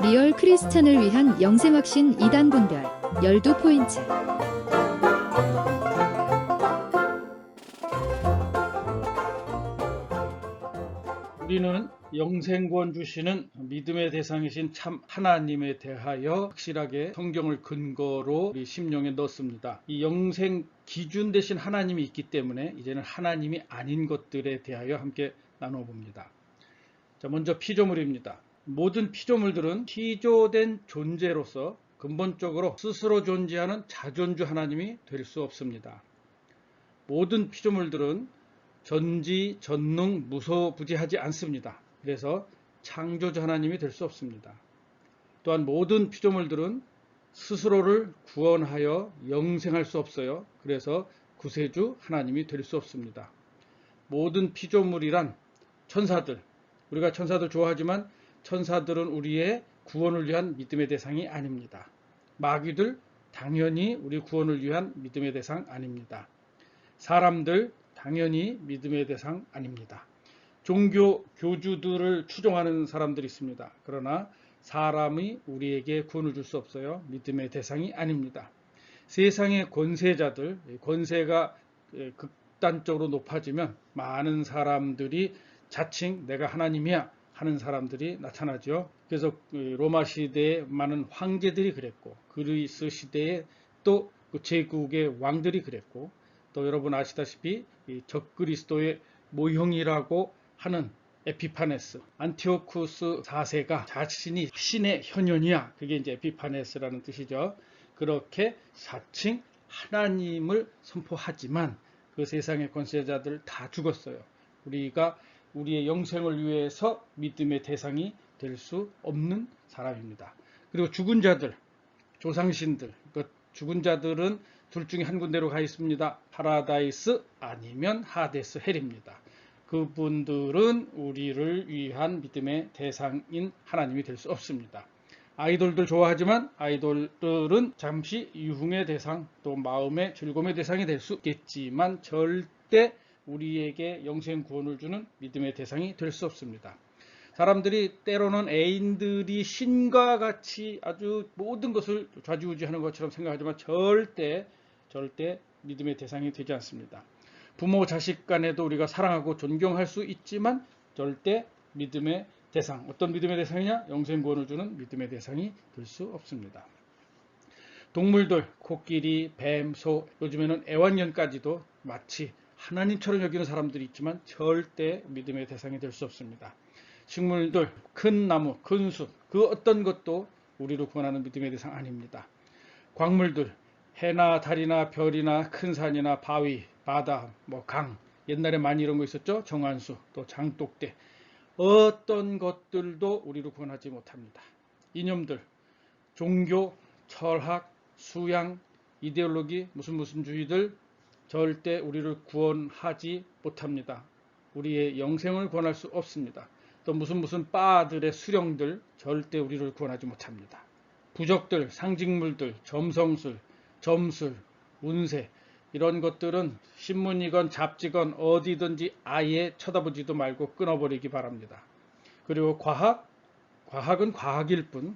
리얼 크리스찬을 위한 영생확신 2단 분별 12포인트. 우리는 영생구원 주시는 믿음의 대상이신 참 하나님에 대하여 확실하게 성경을 근거로 우리 심령에 넣습니다. 이 영생 기준 대신 하나님이 있기 때문에 이제는 하나님이 아닌 것들에 대하여 함께 나눠봅니다. 자, 먼저 피조물입니다. 모든 피조물들은 피조된 존재로서 근본적으로 스스로 존재하는 자존주 하나님이 될 수 없습니다. 모든 피조물들은 전지, 전능, 무소부지하지 않습니다. 그래서 창조주 하나님이 될 수 없습니다. 또한 모든 피조물들은 스스로를 구원하여 영생할 수 없어요. 그래서 구세주 하나님이 될 수 없습니다. 모든 피조물이란 천사들, 우리가 천사들 좋아하지만 천사들은 우리의 구원을 위한 믿음의 대상이 아닙니다. 마귀들 당연히 우리 구원을 위한 믿음의 대상 아닙니다. 사람들 당연히 믿음의 대상 아닙니다. 종교 교주들을 추종하는 사람들이 있습니다. 그러나 사람이 우리에게 구원을 줄 수 없어요. 믿음의 대상이 아닙니다. 세상의 권세자들, 권세가 극단적으로 높아지면 많은 사람들이 자칭 내가 하나님이야 하는 사람들이 나타나죠. 그래서 로마 시대에 많은 황제들이 그랬고, 그리스 시대에 또 제국의 왕들이 그랬고, 또 여러분 아시다시피 적그리스도의 모형이라고 하는 에피파네스, 안티오쿠스 4세가 자신이 신의 현현이야. 그게 이제 에피파네스라는 뜻이죠. 그렇게 자칭 하나님을 선포하지만 그 세상의 권세자들 다 죽었어요. 우리가 우리의 영생을 위해서 믿음의 대상이 될 수 없는 사람입니다. 그리고 죽은 자들, 조상신들, 죽은 자들은 둘 중에 한 군데로 가 있습니다. 파라다이스 아니면 하데스 헬입니다. 그분들은 우리를 위한 믿음의 대상인 하나님이 될 수 없습니다. 아이돌들 좋아하지만 아이돌들은 잠시 유흥의 대상, 또 마음의 즐거움의 대상이 될 수 있겠지만 절대 우리에게 영생 구원을 주는 믿음의 대상이 될 수 없습니다. 사람들이 때로는 애인들이 신과 같이 아주 모든 것을 좌지우지하는 것처럼 생각하지만 절대 믿음의 대상이 되지 않습니다. 부모 자식 간에도 우리가 사랑하고 존경할 수 있지만 절대 믿음의 대상, 어떤 믿음의 대상이냐? 영생 구원을 주는 믿음의 대상이 될 수 없습니다. 동물들, 코끼리, 뱀, 소, 요즘에는 애완견까지도 마치 하나님처럼 여기는 사람들이 있지만 절대 믿음의 대상이 될 수 없습니다. 식물들, 큰 나무, 큰 숲, 그 어떤 것도 우리를 구원하는 믿음의 대상 아닙니다. 광물들, 해나 달이나 별이나 큰 산이나 바위, 바다, 강, 옛날에 많이 이런 거 있었죠? 정한수, 또 장독대, 어떤 것들도 우리를 구원하지 못합니다. 이념들, 종교, 철학, 수양, 이데올로기, 무슨 주의들 절대 우리를 구원하지 못합니다. 우리의 영생을 구원할 수 없습니다. 또 무슨 바들의 수령들 절대 우리를 구원하지 못합니다. 부적들, 상징물들, 점성술, 점술, 운세 이런 것들은 신문이건 잡지건 어디든지 아예 쳐다보지도 말고 끊어버리기 바랍니다. 그리고 과학은 과학일 뿐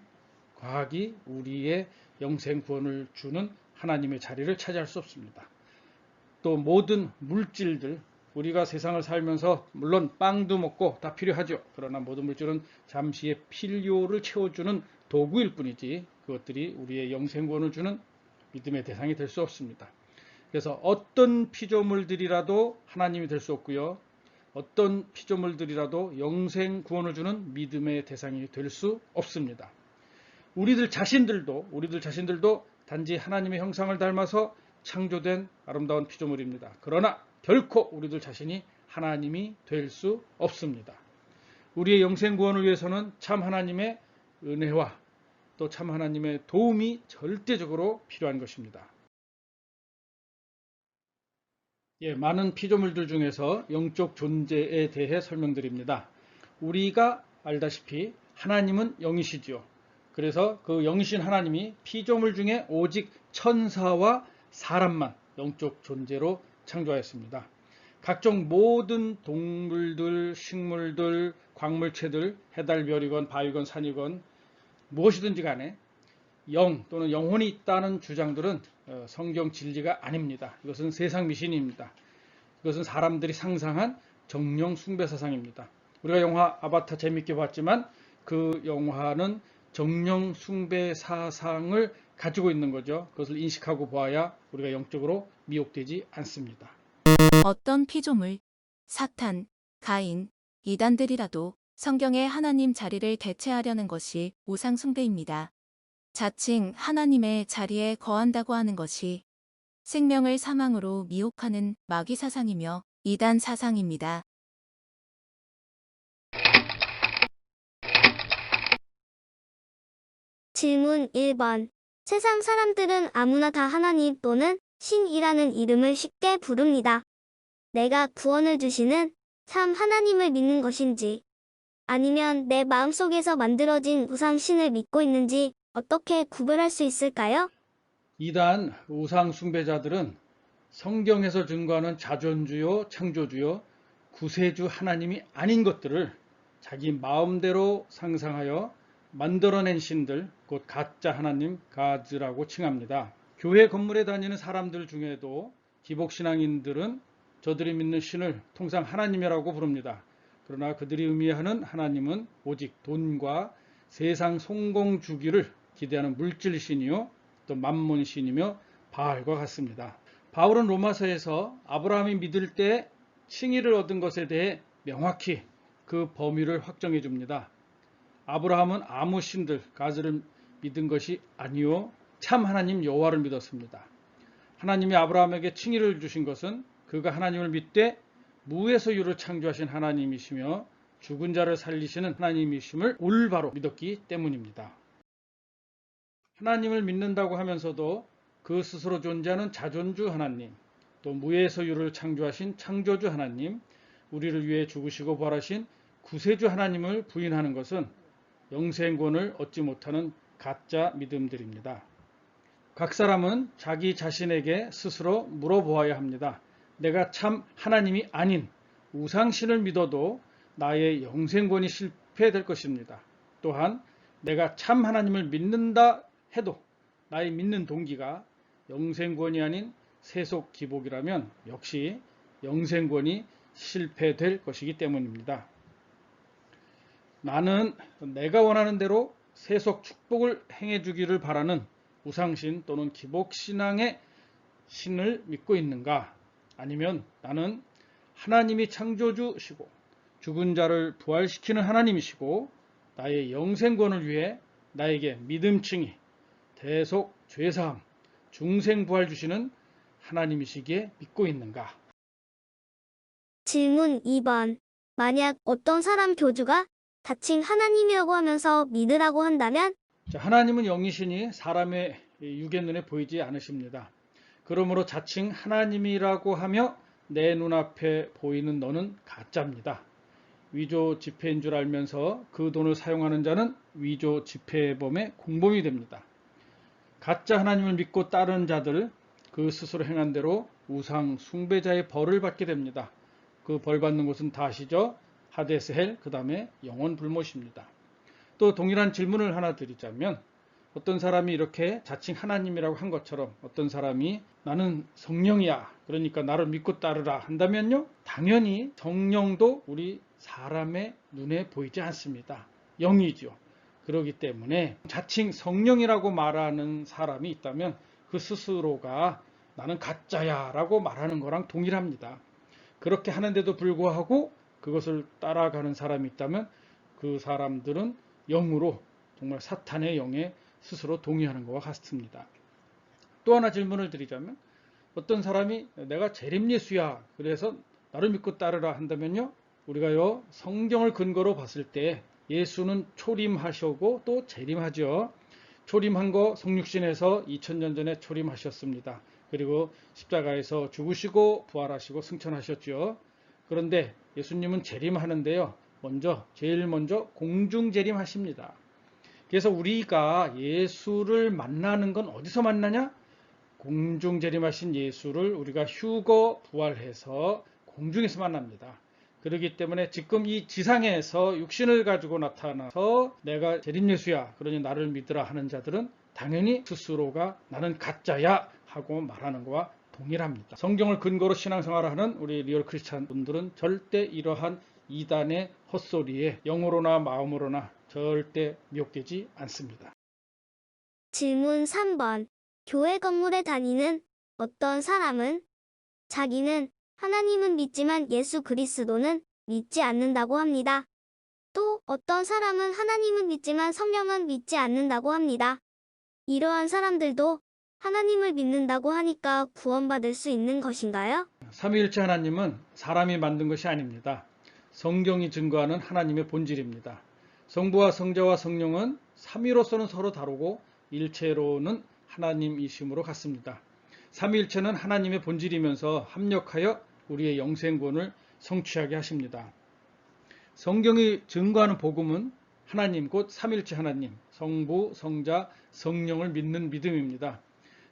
과학이 우리의 영생 구원을 주는 하나님의 자리를 차지할 수 없습니다. 또 모든 물질들, 우리가 세상을 살면서 물론 빵도 먹고 다 필요하죠. 그러나 모든 물질은 잠시의 필요를 채워주는 도구일 뿐이지 그것들이 우리의 영생 구원을 주는 믿음의 대상이 될 수 없습니다. 그래서 어떤 피조물들이라도 하나님이 될 수 없고요. 어떤 피조물들이라도 영생 구원을 주는 믿음의 대상이 될 수 없습니다. 우리들 자신들도 단지 하나님의 형상을 닮아서 창조된 아름다운 피조물입니다. 그러나 결코 우리들 자신이 하나님이 될 수 없습니다. 우리의 영생 구원을 위해서는 참 하나님의 은혜와 또 참 하나님의 도움이 절대적으로 필요한 것입니다. 많은 피조물들 중에서 영적 존재에 대해 설명드립니다. 우리가 알다시피 하나님은 영이시죠. 그래서 그 영이신 하나님이 피조물 중에 오직 천사와 사람만 영적 존재로 창조하였습니다. 각종 모든 동물들, 식물들, 광물체들, 해달별이건 바위건 산이건 무엇이든지 간에 영 또는 영혼이 있다는 주장들은 성경 진리가 아닙니다. 이것은 세상 미신입니다. 이것은 사람들이 상상한 정령 숭배 사상입니다. 우리가 영화 아바타 재밌게 봤지만 그 영화는 정령 숭배 사상을 가지고 있는 거죠. 그것을 인식하고 보아야 우리가 영적으로 미혹되지 않습니다. 어떤 피조물, 사탄, 가인, 이단들이라도 성경의 하나님 자리를 대체하려는 것이 우상 숭배입니다. 자칭 하나님의 자리에 거한다고 하는 것이 생명을 사망으로 미혹하는 마귀 사상이며 이단 사상입니다. 질문 1번. 세상 사람들은 아무나 다 하나님 또는 신이라는 이름을 쉽게 부릅니다. 내가 구원을 주시는 참 하나님을 믿는 것인지, 아니면 내 마음속에서 만들어진 우상신을 믿고 있는지 어떻게 구별할 수 있을까요? 이단 우상 숭배자들은 성경에서 증거하는 자존주요, 창조주요, 구세주 하나님이 아닌 것들을 자기 마음대로 상상하여 만들어낸 신들, 곧 가짜 하나님, 가즈라고 칭합니다. 교회 건물에 다니는 사람들 중에도 기복신앙인들은 저들이 믿는 신을 통상 하나님이라고 부릅니다. 그러나 그들이 의미하는 하나님은 오직 돈과 세상 성공 주기를 기대하는 물질신이요, 또 만몬신이며 바알과 같습니다. 바울은 로마서에서 아브라함이 믿을 때 칭의를 얻은 것에 대해 명확히 그 범위를 확정해 줍니다. 아브라함은 아무 신들, 가즈를 믿은 것이 아니요 참 하나님 여호와를 믿었습니다. 하나님이 아브라함에게 칭의를 주신 것은 그가 하나님을 믿되 무에서 유를 창조하신 하나님이시며 죽은 자를 살리시는 하나님이심을 올바로 믿었기 때문입니다. 하나님을 믿는다고 하면서도 그 스스로 존재하는 자존주 하나님, 또 무에서 유를 창조하신 창조주 하나님, 우리를 위해 죽으시고 부활하신 구세주 하나님을 부인하는 것은 영생권을 얻지 못하는 가짜 믿음들입니다. 각 사람은 자기 자신에게 스스로 물어보아야 합니다. 내가 참 하나님이 아닌 우상신을 믿어도 나의 영생권이 실패될 것입니다. 또한 내가 참 하나님을 믿는다 해도 나의 믿는 동기가 영생권이 아닌 세속 기복이라면 역시 영생권이 실패될 것이기 때문입니다. 나는 내가 원하는 대로 세속 축복을 행해주기를 바라는 우상신 또는 기복신앙의 신을 믿고 있는가? 아니면 나는 하나님이 창조주시고 죽은 자를 부활시키는 하나님이시고 나의 영생권을 위해 나에게 믿음칭의, 대속, 죄사함, 중생부활 주시는 하나님이시기에 믿고 있는가? 질문 2번. 만약 어떤 사람 교주가 자칭 하나님이라고 하면서 믿으라고 한다면? 하나님은 영이시니 사람의 육의 눈에 보이지 않으십니다. 그러므로 자칭 하나님이라고 하며 내 눈앞에 보이는 너는 가짜입니다. 위조 지폐인 줄 알면서 그 돈을 사용하는 자는 위조 지폐범의 공범이 됩니다. 가짜 하나님을 믿고 따르는 자들, 그 스스로 행한 대로 우상 숭배자의 벌을 받게 됩니다. 그 벌 받는 곳은 다 아시죠? 하데스 헬, 그 다음에 영원 불못입니다. 또 동일한 질문을 하나 드리자면, 어떤 사람이 이렇게 자칭 하나님이라고 한 것처럼 어떤 사람이 나는 성령이야, 그러니까 나를 믿고 따르라 한다면요, 당연히 성령도 우리 사람의 눈에 보이지 않습니다. 영이죠. 그렇기 때문에 자칭 성령이라고 말하는 사람이 있다면 그 스스로가 나는 가짜야 라고 말하는 거랑 동일합니다. 그렇게 하는데도 불구하고 그것을 따라가는 사람이 있다면 그 사람들은 영으로, 정말 사탄의 영에 스스로 동의하는 것과 같습니다. 또 하나 질문을 드리자면, 어떤 사람이 내가 재림 예수야, 그래서 나를 믿고 따르라 한다면요, 우리가요 성경을 근거로 봤을 때 예수는 초림하시고 또 재림하죠. 초림한 거 성육신에서 2000년 전에 초림하셨습니다. 그리고 십자가에서 죽으시고 부활하시고 승천하셨죠. 그런데 예수님은 재림하는데요, 제일 먼저 공중 재림하십니다. 그래서 우리가 예수를 만나는 건 어디서 만나냐? 공중 재림하신 예수를 우리가 휴거 부활해서 공중에서 만납니다. 그렇기 때문에 지금 이 지상에서 육신을 가지고 나타나서 내가 재림예수야, 그러니 나를 믿으라 하는 자들은 당연히 스스로가 나는 가짜야 하고 말하는 것과 동일합니다. 성경을 근거로 신앙생활을 하는 우리 리얼 크리스찬 분들은 절대 이러한 이단의 헛소리에 영으로나 마음으로나 절대 미혹되지 않습니다. 질문 3번. 교회 건물에 다니는 어떤 사람은 자기는 하나님은 믿지만 예수 그리스도는 믿지 않는다고 합니다. 또 어떤 사람은 하나님은 믿지만 성령은 믿지 않는다고 합니다. 이러한 사람들도 하나님을 믿는다고 하니까 구원받을 수 있는 것인가요? 삼위일체 하나님은 사람이 만든 것이 아닙니다. 성경이 증거하는 하나님의 본질입니다. 성부와 성자와 성령은 삼위로서는 서로 다르고 일체로는 하나님이심으로 같습니다. 삼위일체는 하나님의 본질이면서 합력하여 우리의 영생권을 성취하게 하십니다. 성경이 증거하는 복음은 하나님 곧 삼위일체 하나님, 성부, 성자, 성령을 믿는 믿음입니다.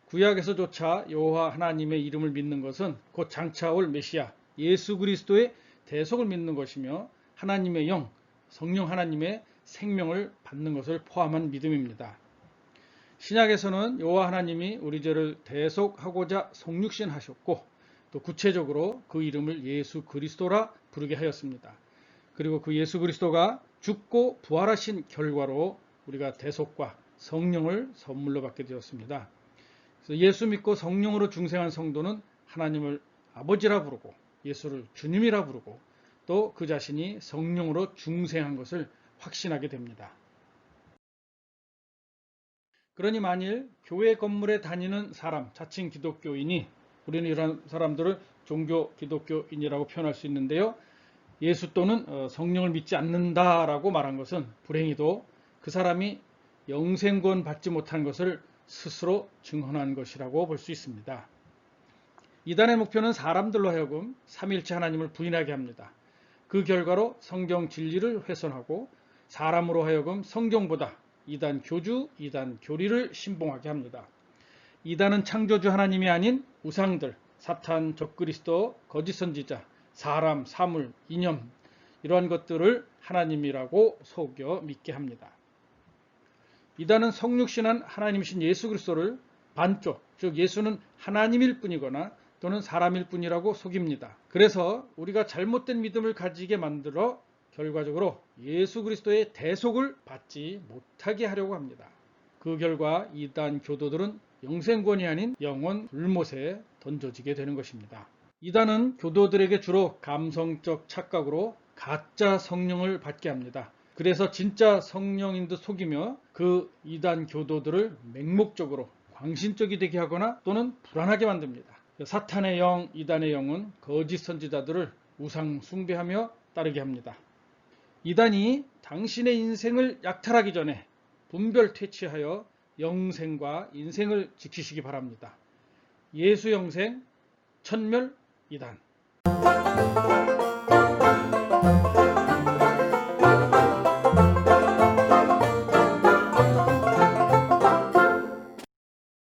구약에서조차 여호와 하나님의 이름을 믿는 것은 곧 장차 올 메시아 예수 그리스도의 대속을 믿는 것이며 하나님의 영, 성령 하나님의 생명을 받는 것을 포함한 믿음입니다. 신약에서는 여호와 하나님이 우리 죄를 대속하고자 성육신하셨고 또 구체적으로 그 이름을 예수 그리스도라 부르게 하였습니다. 그리고 그 예수 그리스도가 죽고 부활하신 결과로 우리가 대속과 성령을 선물로 받게 되었습니다. 그래서 예수 믿고 성령으로 중생한 성도는 하나님을 아버지라 부르고 예수를 주님이라 부르고 또 그 자신이 성령으로 중생한 것을 확신하게 됩니다. 그러니 만일 교회 건물에 다니는 사람, 자칭 기독교인이, 우리는 이런 사람들을 종교 기독교인이라고 표현할 수 있는데요, 예수 또는 성령을 믿지 않는다라고 말한 것은 불행히도 그 사람이 영생권 받지 못한 것을 스스로 증언한 것이라고 볼 수 있습니다. 이단의 목표는 사람들로 하여금 삼위일체 하나님을 부인하게 합니다. 그 결과로 성경 진리를 훼손하고 사람으로 하여금 성경보다 이단 교주, 이단 교리를 신봉하게 합니다. 이단은 창조주 하나님이 아닌 우상들, 사탄, 적그리스도, 거짓 선지자, 사람, 사물, 이념 이러한 것들을 하나님이라고 속여 믿게 합니다. 이단은 성육신한 하나님이신 예수 그리스도를 반쪽, 즉 예수는 하나님일 뿐이거나 또는 사람일 뿐이라고 속입니다. 그래서 우리가 잘못된 믿음을 가지게 만들어 결과적으로 예수 그리스도의 대속을 받지 못하게 하려고 합니다. 그 결과 이단 교도들은 영생권이 아닌 영원 불못에 던져지게 되는 것입니다. 이단은 교도들에게 주로 감성적 착각으로 가짜 성령을 받게 합니다. 그래서 진짜 성령인 듯 속이며 그 이단 교도들을 맹목적으로 광신적이 되게 하거나 또는 불안하게 만듭니다. 사탄의 영, 이단의 영은 거짓 선지자들을 우상 숭배하며 따르게 합니다. 이단이 당신의 인생을 약탈하기 전에 분별 퇴치하여 영생과 인생을 지키시기 바랍니다. 예수 영생, 천멸 이단.